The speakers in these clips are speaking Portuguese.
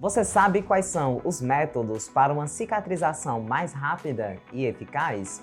Você sabe quais são os métodos para uma cicatrização mais rápida e eficaz?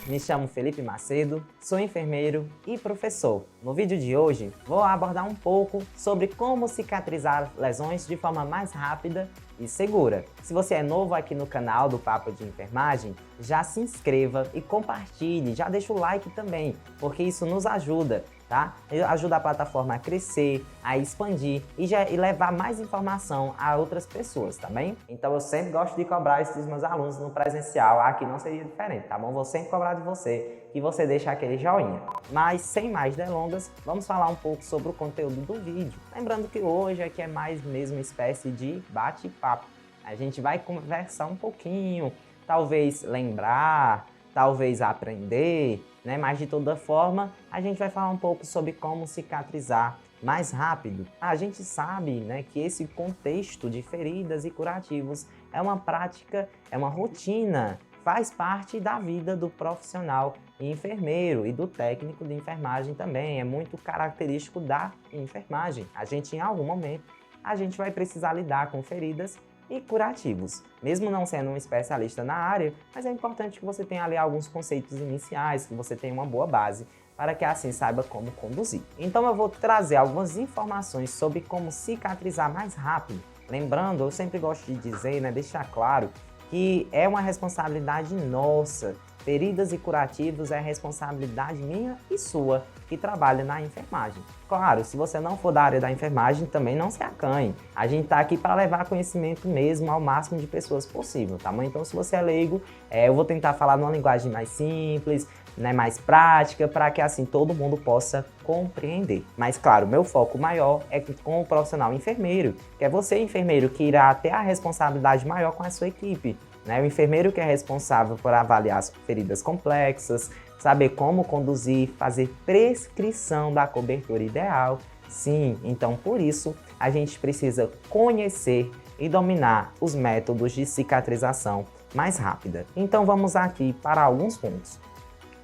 Me chamo Felipe Macedo, sou enfermeiro e professor. No vídeo de hoje, vou abordar um pouco sobre como cicatrizar lesões de forma mais rápida e segura. Se você é novo aqui no canal do Papo de Enfermagem, já se inscreva e compartilhe, já deixa o like também, porque isso nos ajuda, tá? Ajuda a plataforma a crescer, a expandir e levar mais informação a outras pessoas, tá bem? Então eu sempre gosto de cobrar isso dos meus alunos no presencial, aqui não seria diferente, tá bom? Vou sempre cobrar de você que você deixa aquele joinha. Mas sem mais delongas, vamos falar um pouco sobre o conteúdo do vídeo. Lembrando que hoje aqui é mais mesmo uma espécie de bate-papo. A gente vai conversar um pouquinho, talvez lembrar, talvez aprender, né? Mas de toda forma, a gente vai falar um pouco sobre como cicatrizar mais rápido. A gente sabe, né, que esse contexto de feridas e curativos é uma prática, é uma rotina, faz parte da vida do profissional enfermeiro e do técnico de enfermagem também. É muito característico da enfermagem. A gente, em algum momento, a gente vai precisar lidar com feridas e curativos. Mesmo não sendo um especialista na área, mas é importante que você tenha ali alguns conceitos iniciais, que você tenha uma boa base, para que assim saiba como conduzir. Então eu vou trazer algumas informações sobre como cicatrizar mais rápido. Lembrando, eu sempre gosto de dizer, né, deixar claro, que é uma responsabilidade nossa. Feridas e curativos é responsabilidade minha e sua, que trabalha na enfermagem. Claro, se você não for da área da enfermagem, também não se acanhe. A gente está aqui para levar conhecimento mesmo ao máximo de pessoas possível, tá bom? Então, se você é leigo, eu vou tentar falar numa linguagem mais simples, né, mais prática, para que assim todo mundo possa compreender. Mas claro, meu foco maior é com o profissional enfermeiro, que é você, enfermeiro, que irá ter a responsabilidade maior com a sua equipe. O enfermeiro que é responsável por avaliar as feridas complexas, saber como conduzir, fazer prescrição da cobertura ideal. Sim, então por isso a gente precisa conhecer e dominar os métodos de cicatrização mais rápida. Então vamos aqui para alguns pontos.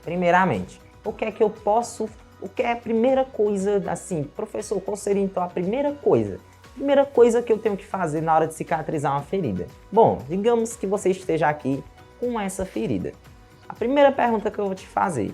Primeiramente, o que é a primeira coisa, assim, professor, qual seria então a primeira coisa? Primeira coisa que eu tenho que fazer na hora de cicatrizar uma ferida. Bom, digamos que você esteja aqui com essa ferida. A primeira pergunta que eu vou te fazer: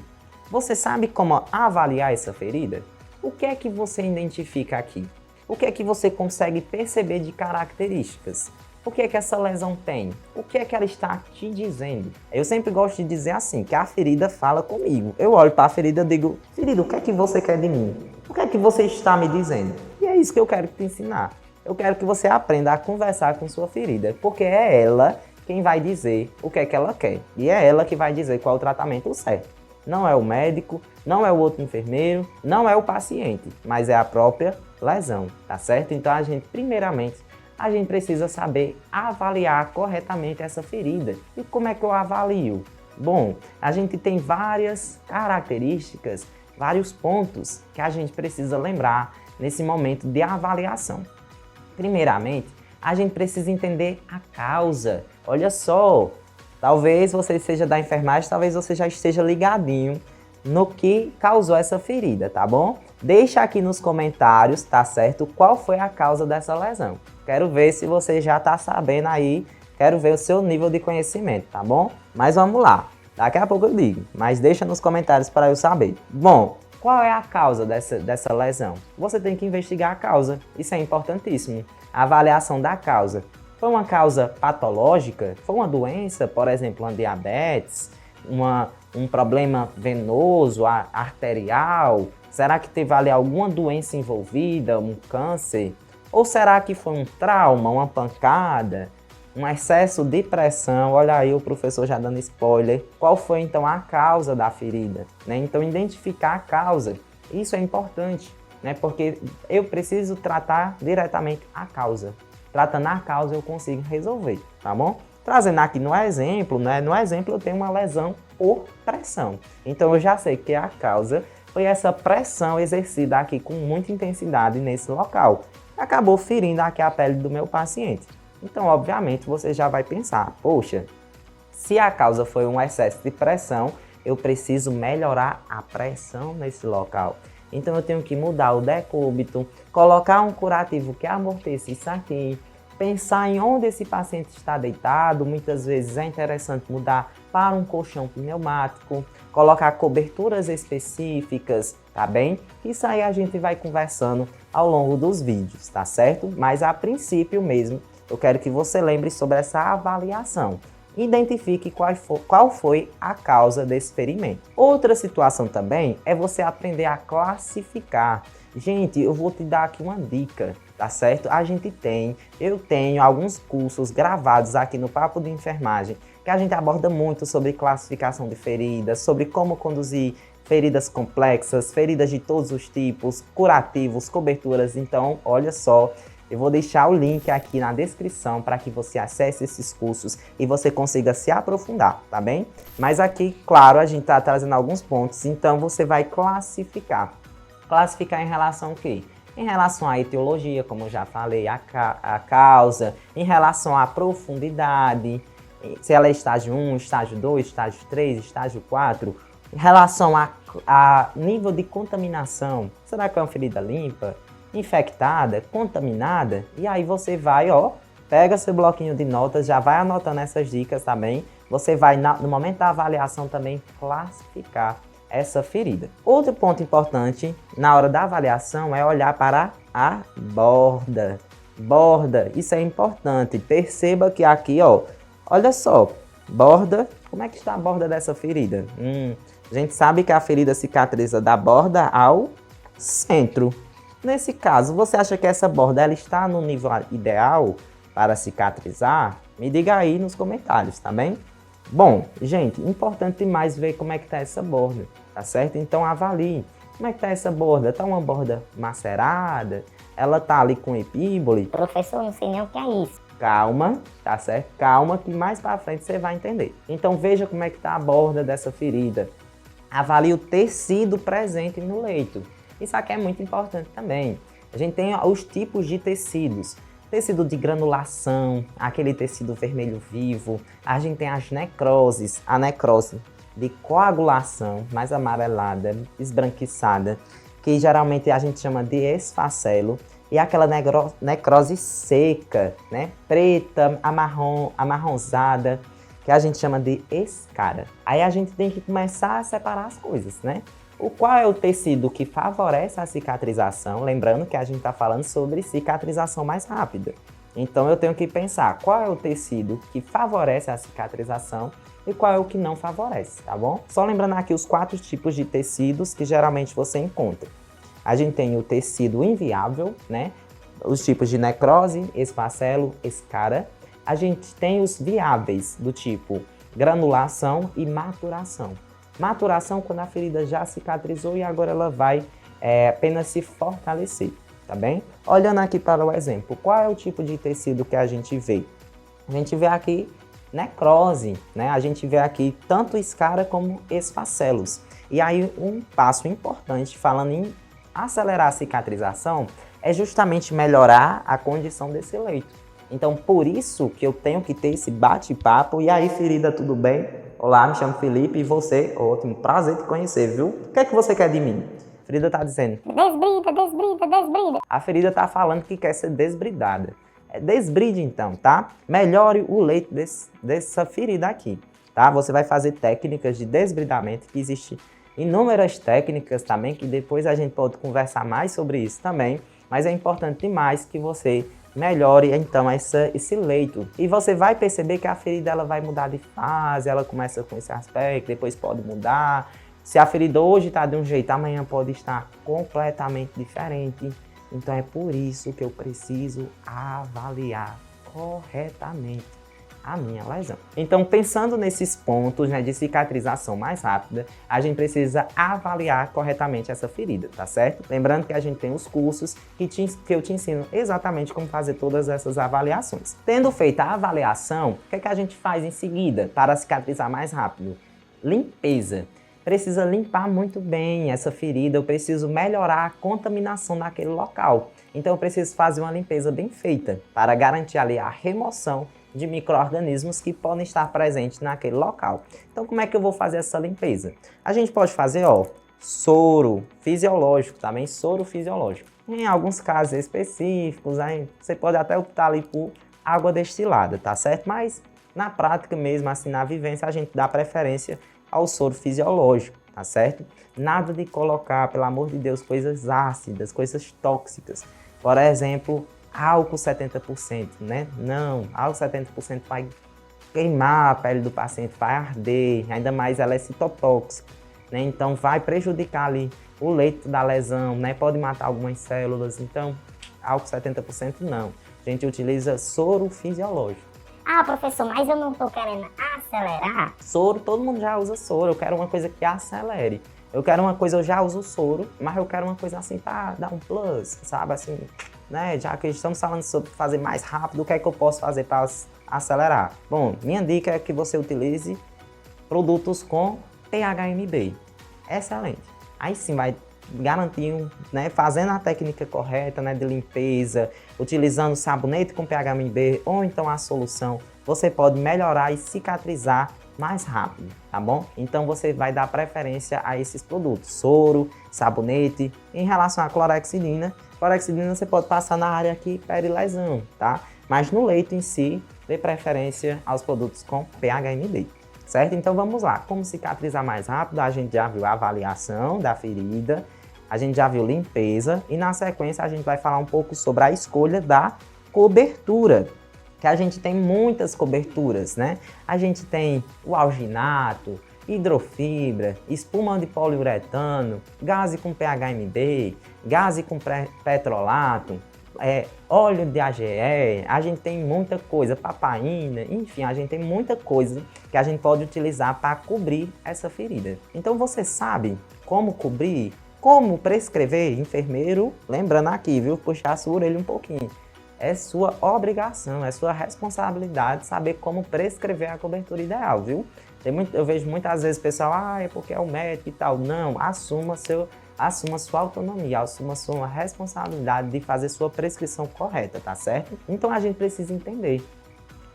você sabe como avaliar essa ferida? O que é que você identifica aqui? O que é que você consegue perceber de características? O que é que essa lesão tem? O que é que ela está te dizendo? Eu sempre gosto de dizer assim, que a ferida fala comigo. Eu olho para a ferida e digo: ferida, o que é que você quer de mim? O que é que você está me dizendo? E é isso que eu quero te ensinar. Eu quero que você aprenda a conversar com sua ferida, porque é ela quem vai dizer o que é que ela quer. E é ela que vai dizer qual é o tratamento certo. Não é o médico, não é o outro enfermeiro, não é o paciente, mas é a própria lesão, tá certo? Então primeiramente, a gente precisa saber avaliar corretamente essa ferida. E como é que eu avalio? Bom, a gente tem várias características, vários pontos que a gente precisa lembrar nesse momento de avaliação. Primeiramente, a gente precisa entender a causa. Olha só, talvez você seja da enfermagem, talvez você já esteja ligadinho no que causou essa ferida, tá bom? Deixa aqui nos comentários, tá certo? Qual foi a causa dessa lesão. Quero ver se você já tá sabendo aí, quero ver o seu nível de conhecimento, tá bom? Mas vamos lá, daqui a pouco eu digo, mas deixa nos comentários para eu saber. Bom, qual é a causa dessa lesão? Você tem que investigar a causa, isso é importantíssimo. A avaliação da causa. Foi uma causa patológica? Foi uma doença, por exemplo, uma diabetes? Um problema venoso, arterial? Será que teve ali alguma doença envolvida, um câncer? Ou será que foi um trauma, uma pancada, um excesso de pressão? Olha aí o professor já dando spoiler. Qual foi então a causa da ferida? Então identificar a causa, isso é importante, porque eu preciso tratar diretamente a causa. Tratando a causa eu consigo resolver, tá bom? Trazendo aqui no exemplo, no exemplo eu tenho uma lesão por pressão. Então eu já sei que a causa foi essa pressão exercida aqui com muita intensidade nesse local. Acabou ferindo aqui a pele do meu paciente. Então, obviamente, você já vai pensar, poxa, se a causa foi um excesso de pressão, eu preciso melhorar a pressão nesse local. Então eu tenho que mudar o decúbito, colocar um curativo que amorteça isso aqui, pensar em onde esse paciente está deitado. Muitas vezes é interessante mudar para um colchão pneumático, colocar coberturas específicas, tá bem? Isso aí a gente vai conversando ao longo dos vídeos, tá certo? Mas a princípio mesmo, eu quero que você lembre sobre essa avaliação. Identifique qual foi a causa desse ferimento. Outra situação também é você aprender a classificar. Gente, eu vou te dar aqui uma dica, tá certo? Eu tenho alguns cursos gravados aqui no Papo de Enfermagem, que a gente aborda muito sobre classificação de feridas, sobre como conduzir feridas complexas, feridas de todos os tipos, curativos, coberturas. Então, olha só, eu vou deixar o link aqui na descrição para que você acesse esses cursos e você consiga se aprofundar, tá bem? Mas aqui, claro, a gente está trazendo alguns pontos, então você vai classificar. Classificar em relação ao quê? Em relação à etiologia, como eu já falei, a causa, em relação à profundidade, se ela é estágio 1, estágio 2, estágio 3, estágio 4, em relação a nível de contaminação, será que é uma ferida limpa, infectada, contaminada? E aí você vai, ó, pega seu bloquinho de notas, já vai anotando essas dicas também. Você vai, no momento da avaliação, também classificar essa ferida. Outro ponto importante na hora da avaliação é olhar para a borda. Borda, isso é importante. Perceba que aqui, ó, olha só, borda, como é que está a borda dessa ferida? A gente sabe que a ferida cicatriza da borda ao centro. Nesse caso, você acha que essa borda ela está no nível ideal para cicatrizar? Me diga aí nos comentários, tá bem? Bom, gente, importante demais ver como é que está essa borda, tá certo? Então avalie. Como é que está essa borda? Está uma borda macerada? Ela está ali com epíbole? Professor, não sei nem o que é isso. Calma, tá certo? Calma que mais para frente você vai entender. Então veja como é que está a borda dessa ferida. Avalie o tecido presente no leito. Isso aqui é muito importante também. A gente tem os tipos de tecidos. Tecido de granulação, aquele tecido vermelho vivo. A gente tem as necroses, a necrose de coagulação, mais amarelada, esbranquiçada, que geralmente a gente chama de esfacelo. E aquela necrose seca, né? Preta, amarronzada, que a gente chama de escara. Aí a gente tem que começar a separar as coisas, né? Qual é o tecido que favorece a cicatrização? Lembrando que a gente está falando sobre cicatrização mais rápida. Então eu tenho que pensar qual é o tecido que favorece a cicatrização e qual é o que não favorece, tá bom? Só lembrando aqui os 4 tipos de tecidos que geralmente você encontra. A gente tem o tecido inviável, né? Os tipos de necrose, esfacelo, escara. A gente tem os viáveis, do tipo granulação e maturação. Maturação quando a ferida já cicatrizou e agora ela vai apenas se fortalecer, tá bem? Olhando aqui para o exemplo, qual é o tipo de tecido que a gente vê? A gente vê aqui necrose, né? A gente vê aqui tanto escara como esfacelos. E aí um passo importante, falando em acelerar a cicatrização, é justamente melhorar a condição desse leito. Então, por isso que eu tenho que ter esse bate-papo. E aí, ferida, tudo bem? Olá, me chamo Felipe e você, ótimo, prazer te conhecer, viu? O que é que você quer de mim? A ferida tá dizendo... Desbrida, desbrida, desbrida. A ferida tá falando que quer ser desbridada. Desbride então, tá? Melhore o leito dessa ferida aqui, tá? Você vai fazer técnicas de desbridamento, que existem inúmeras técnicas também, que depois a gente pode conversar mais sobre isso também. Mas é importante demais que você melhore então esse leito. E você vai perceber que a ferida ela vai mudar de fase, ela começa com esse aspecto, depois pode mudar. Se a ferida hoje está de um jeito, amanhã pode estar completamente diferente. Então é por isso que eu preciso avaliar corretamente a minha lesão. Então, pensando nesses pontos, né, de cicatrização mais rápida, a gente precisa avaliar corretamente essa ferida, tá certo? Lembrando que a gente tem os cursos que eu te ensino exatamente como fazer todas essas avaliações. Tendo feita a avaliação, o que é que a gente faz em seguida para cicatrizar mais rápido? Limpeza. Precisa limpar muito bem essa ferida, eu preciso melhorar a contaminação naquele local. Então eu preciso fazer uma limpeza bem feita para garantir ali a remoção de micro-organismos que podem estar presentes naquele local. Então, como é que eu vou fazer essa limpeza? A gente pode fazer, soro fisiológico, também soro fisiológico. Em alguns casos específicos, aí você pode até optar ali por água destilada, tá certo? Mas na prática mesmo, assim, na vivência, a gente dá preferência ao soro fisiológico, tá certo? Nada de colocar, pelo amor de Deus, coisas ácidas, coisas tóxicas. Por exemplo, álcool 70%, né? Não, álcool 70% vai queimar a pele do paciente, vai arder, ainda mais ela é citotóxica, né? Então vai prejudicar ali o leito da lesão, né? Pode matar algumas células, então álcool 70% não. A gente utiliza soro fisiológico. Ah, professor, mas eu não tô querendo acelerar. Soro, todo mundo já usa soro, eu quero uma coisa que acelere. Eu quero uma coisa, eu já uso soro, mas eu quero uma coisa assim para dar um plus, sabe? Assim, né? Já que estamos falando sobre fazer mais rápido, o que é que eu posso fazer para acelerar? Bom, minha dica é que você utilize produtos com PHMB. Excelente. Aí sim vai garantir, né, fazendo a técnica correta, né, de limpeza, utilizando sabonete com PHMB ou então a solução, você pode melhorar e cicatrizar mais rápido, tá bom? Então você vai dar preferência a esses produtos, soro, sabonete. Em relação à clorexidina você pode passar na área que pede lesão, tá? Mas no leito em si, dê preferência aos produtos com PHMB. Certo? Então vamos lá, como cicatrizar mais rápido? A gente já viu a avaliação da ferida, a gente já viu limpeza e na sequência a gente vai falar um pouco sobre a escolha da cobertura, que a gente tem muitas coberturas, né? A gente tem o alginato, hidrofibra, espuma de poliuretano, gaze com PHMB, gaze com petrolato, óleo de AGE, a gente tem muita coisa, papaina, enfim, a gente tem muita coisa que a gente pode utilizar para cobrir essa ferida. Então você sabe como cobrir, como prescrever, enfermeiro, lembrando aqui, viu, puxar a sua orelha um pouquinho. É sua obrigação, é sua responsabilidade saber como prescrever a cobertura ideal, viu? Eu vejo muitas vezes o pessoal, é porque é o médico e tal. Não, assuma sua autonomia, assuma sua responsabilidade de fazer sua prescrição correta, tá certo? Então a gente precisa entender.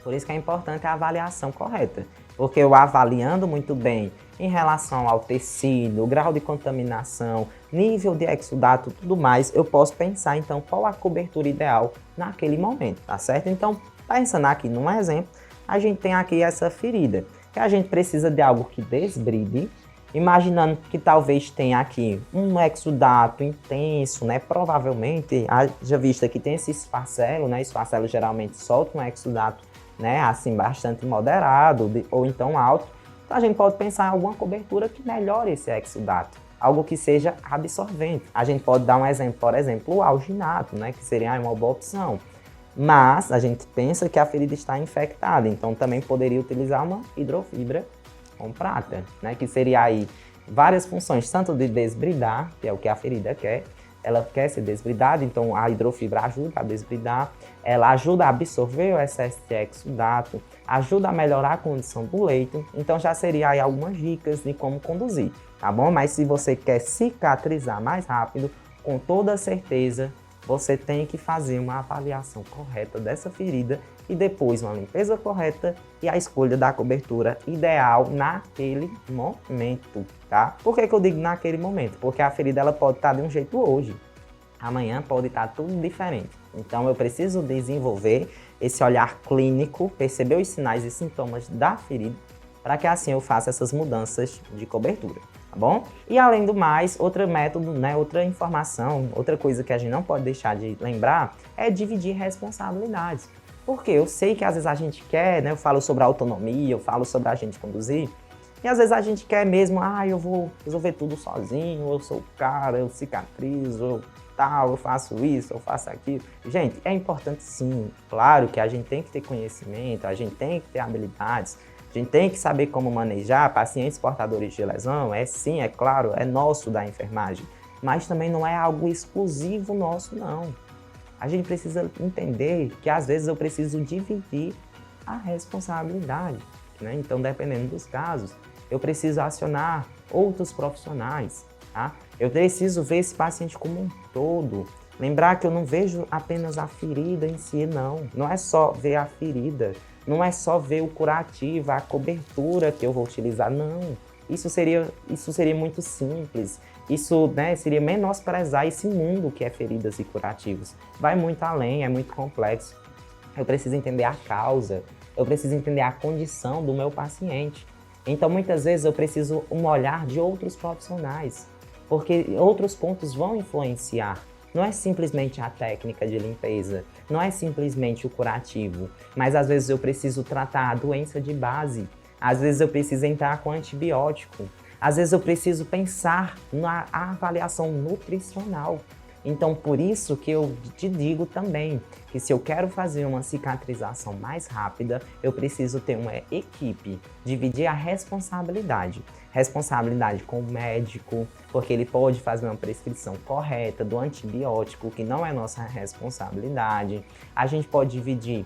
Por isso que é importante a avaliação correta. Porque eu avaliando muito bem em relação ao tecido, o grau de contaminação, nível de exudato, tudo mais, eu posso pensar então qual a cobertura ideal naquele momento, tá certo? Então, pensando aqui num exemplo, a gente tem aqui essa ferida, que a gente precisa de algo que desbride, imaginando que talvez tenha aqui um exudato intenso, né? Provavelmente, já visto que tem esse esfarcelo, né? Esfarcelo geralmente solta um exudato, né? Assim, bastante moderado ou então alto. Então a gente pode pensar em alguma cobertura que melhore esse exudato, algo que seja absorvente. A gente pode dar um exemplo, por exemplo, o alginato, né? Que seria uma boa opção. Mas a gente pensa que a ferida está infectada, então também poderia utilizar uma hidrofibra com prata, né? Que seria aí várias funções, tanto de desbridar, que é o que a ferida quer, ela quer ser desbridada, então a hidrofibra ajuda a desbridar, ela ajuda a absorver o excesso de exudato, ajuda a melhorar a condição do leito, então já seria aí algumas dicas de como conduzir, tá bom? Mas se você quer cicatrizar mais rápido, com toda certeza, você tem que fazer uma avaliação correta dessa ferida e depois uma limpeza correta e a escolha da cobertura ideal naquele momento, tá? Por que eu digo naquele momento? Porque a ferida ela pode estar de um jeito hoje, amanhã pode estar tudo diferente. Então eu preciso desenvolver esse olhar clínico, perceber os sinais e sintomas da ferida, para que assim eu faça essas mudanças de cobertura. Tá bom? E além do mais, outro método, né, outra informação, outra coisa que a gente não pode deixar de lembrar é dividir responsabilidades. Porque eu sei que às vezes a gente quer, né, eu falo sobre a autonomia, eu falo sobre a gente conduzir, e às vezes a gente quer mesmo, eu vou resolver tudo sozinho, eu sou o cara, eu cicatrizo, eu tal, eu faço isso, eu faço aquilo. Gente, é importante sim, claro que a gente tem que ter conhecimento, a gente tem que ter habilidades, a gente tem que saber como manejar pacientes portadores de lesão, sim, é claro, é nosso da enfermagem, mas também não é algo exclusivo nosso, não. A gente precisa entender que às vezes eu preciso dividir a responsabilidade, né? Então, dependendo dos casos, eu preciso acionar outros profissionais, tá? Eu preciso ver esse paciente como um todo. Lembrar que eu não vejo apenas a ferida em si, não. Não é só ver a ferida. Não é só ver o curativo, a cobertura que eu vou utilizar, não. Isso seria muito simples. Isso, né, seria menosprezar esse mundo que é feridas e curativos. Vai muito além, é muito complexo. Eu preciso entender a causa, eu preciso entender a condição do meu paciente. Então, muitas vezes, eu preciso um olhar de outros profissionais, porque outros pontos vão influenciar. Não é simplesmente a técnica de limpeza, não é simplesmente o curativo, mas às vezes eu preciso tratar a doença de base, às vezes eu preciso entrar com antibiótico, às vezes eu preciso pensar na avaliação nutricional. Então, por isso que eu te digo também que se eu quero fazer uma cicatrização mais rápida, eu preciso ter uma equipe, dividir a responsabilidade. Responsabilidade com o médico, porque ele pode fazer uma prescrição correta do antibiótico, que não é nossa responsabilidade. A gente pode dividir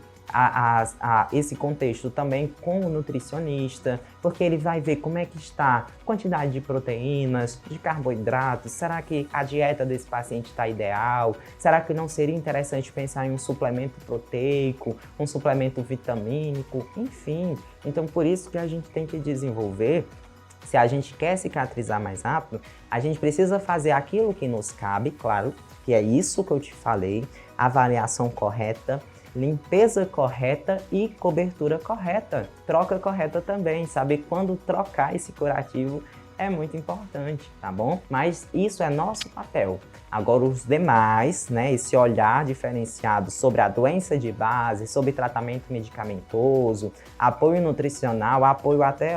esse contexto também com o nutricionista, porque ele vai ver como é que está a quantidade de proteínas, de carboidratos, será que a dieta desse paciente está ideal? Será que não seria interessante pensar em um suplemento proteico, um suplemento vitamínico, enfim. Então, por isso que a gente tem que desenvolver. Se a gente quer cicatrizar mais rápido, a gente precisa fazer aquilo que nos cabe, claro, que é isso que eu te falei, avaliação correta, limpeza correta e cobertura correta. Troca correta também, saber quando trocar esse curativo é muito importante, tá bom? Mas isso é nosso papel. Agora os demais, né, esse olhar diferenciado sobre a doença de base, sobre tratamento medicamentoso, apoio nutricional, apoio até,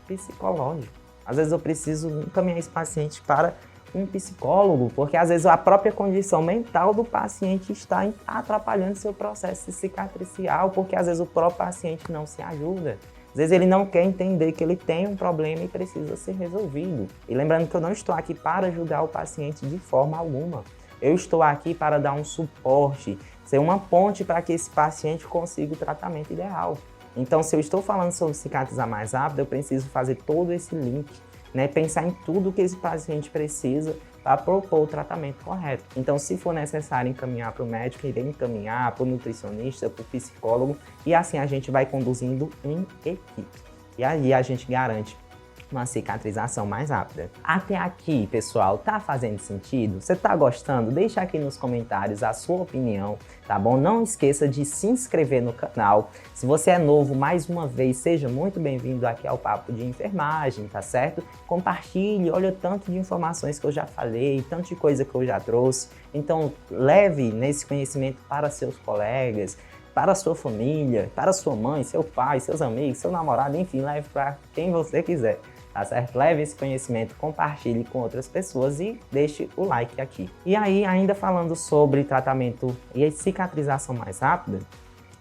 psicológico. Às vezes eu preciso encaminhar esse paciente para um psicólogo, porque às vezes a própria condição mental do paciente está atrapalhando seu processo cicatricial, porque às vezes o próprio paciente não se ajuda. Às vezes ele não quer entender que ele tem um problema e precisa ser resolvido. E lembrando que eu não estou aqui para julgar o paciente de forma alguma. Eu estou aqui para dar um suporte, ser uma ponte para que esse paciente consiga o tratamento ideal. Então, se eu estou falando sobre cicatrizar mais rápido, eu preciso fazer todo esse link, né? Pensar em tudo que esse paciente precisa para propor o tratamento correto. Então, se for necessário encaminhar para o médico, irei encaminhar para o nutricionista, para o psicólogo, e assim a gente vai conduzindo em equipe. E aí a gente garante uma cicatrização mais rápida. Até aqui, pessoal, tá fazendo sentido? Você tá gostando? Deixa aqui nos comentários a sua opinião, tá bom? Não esqueça de se inscrever no canal. Se você é novo, mais uma vez, seja muito bem-vindo aqui ao Papo de Enfermagem, tá certo? Compartilhe, olha o tanto de informações que eu já falei, tanto de coisa que eu já trouxe. Então, leve nesse conhecimento para seus colegas, para a sua família, para sua mãe, seu pai, seus amigos, seu namorado, enfim, leve para quem você quiser. Tá certo? Leve esse conhecimento, compartilhe com outras pessoas e deixe o like aqui. E aí, ainda falando sobre tratamento e cicatrização mais rápida,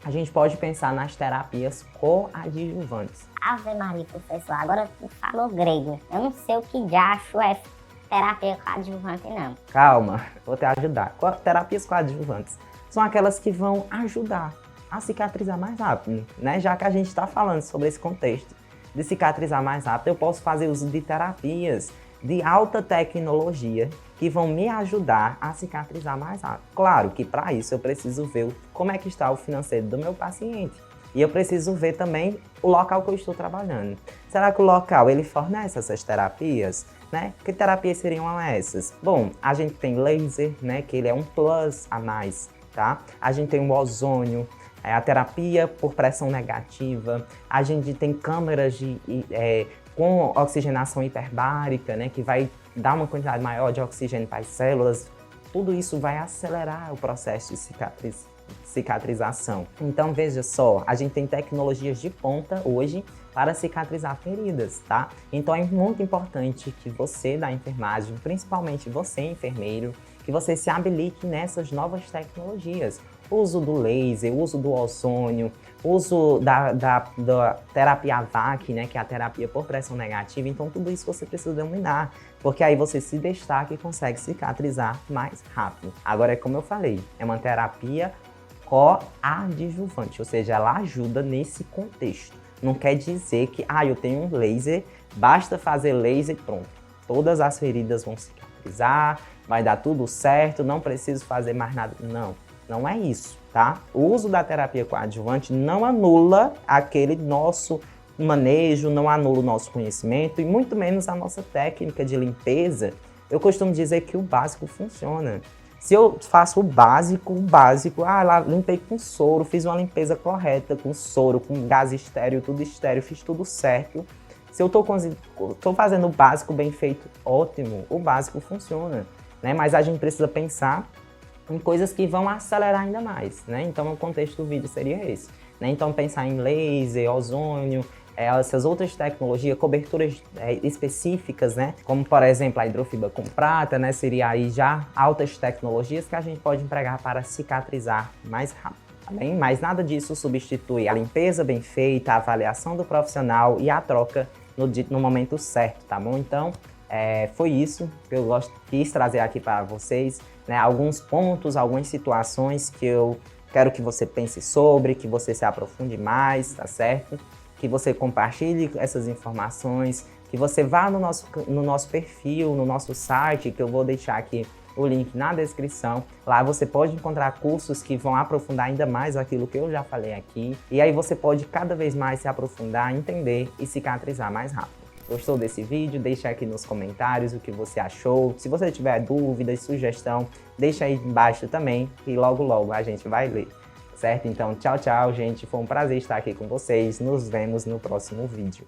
a gente pode pensar nas terapias coadjuvantes. Ave Maria, professor, agora tu falou grego. Eu não sei o que diacho é terapia coadjuvante, não. Calma, vou te ajudar. Terapias coadjuvantes são aquelas que vão ajudar a cicatrizar mais rápido, né? Já que a gente está falando sobre esse contexto de cicatrizar mais rápido, eu posso fazer uso de terapias de alta tecnologia que vão me ajudar a cicatrizar mais rápido. Claro que para isso eu preciso ver como é que está o financeiro do meu paciente. E eu preciso ver também o local que eu estou trabalhando. Será que o local ele fornece essas terapias? Né? Que terapias seriam essas? Bom, a gente tem laser, né, que ele é um plus a mais, tá? A gente tem o ozônio, a terapia por pressão negativa, a gente tem câmeras com oxigenação hiperbárica, né, que vai dar uma quantidade maior de oxigênio para as células. Tudo isso vai acelerar o processo de cicatrização. Então, veja só, a gente tem tecnologias de ponta hoje para cicatrizar feridas, tá? Então, é muito importante que você da enfermagem, principalmente você enfermeiro, que você se habilite nessas novas tecnologias. Uso do laser, uso do ozônio, uso da terapia VAC, né, que é a terapia por pressão negativa. Então, tudo isso você precisa dominar, porque aí você se destaca e consegue cicatrizar mais rápido. Agora, como eu falei, é uma terapia coadjuvante, ou seja, ela ajuda nesse contexto. Não quer dizer que, eu tenho um laser, basta fazer laser e pronto. Todas as feridas vão cicatrizar, vai dar tudo certo, não preciso fazer mais nada. Não. Não é isso, tá? O uso da terapia coadjuvante não anula aquele nosso manejo, não anula o nosso conhecimento e muito menos a nossa técnica de limpeza. Eu costumo dizer que o básico funciona. Se eu faço o básico, lá limpei com soro, fiz uma limpeza correta com soro, com gás estéreo, fiz tudo certo. Se eu tô fazendo o básico bem feito, ótimo, o básico funciona, né? Mas a gente precisa pensar em coisas que vão acelerar ainda mais, né? Então o contexto do vídeo seria esse, né? Então pensar em laser, ozônio, essas outras tecnologias, coberturas específicas, né? Como, por exemplo, a hidrofibra com prata, né? Seria aí já altas tecnologias que a gente pode empregar para cicatrizar mais rápido, tá bem? Mas nada disso substitui a limpeza bem feita, a avaliação do profissional e a troca no momento certo, tá bom? Então, foi isso que eu quis trazer aqui para vocês, né? Alguns pontos, algumas situações que eu quero que você pense sobre, que você se aprofunde mais, tá certo? Que você compartilhe essas informações, que você vá no nosso perfil, no nosso site, que eu vou deixar aqui o link na descrição. Lá você pode encontrar cursos que vão aprofundar ainda mais aquilo que eu já falei aqui. E aí você pode cada vez mais se aprofundar, entender e cicatrizar mais rápido. Gostou desse vídeo? Deixa aqui nos comentários o que você achou. Se você tiver dúvida e sugestão, deixa aí embaixo também e logo logo a gente vai ler. Certo? Então, tchau, tchau, gente. Foi um prazer estar aqui com vocês. Nos vemos no próximo vídeo.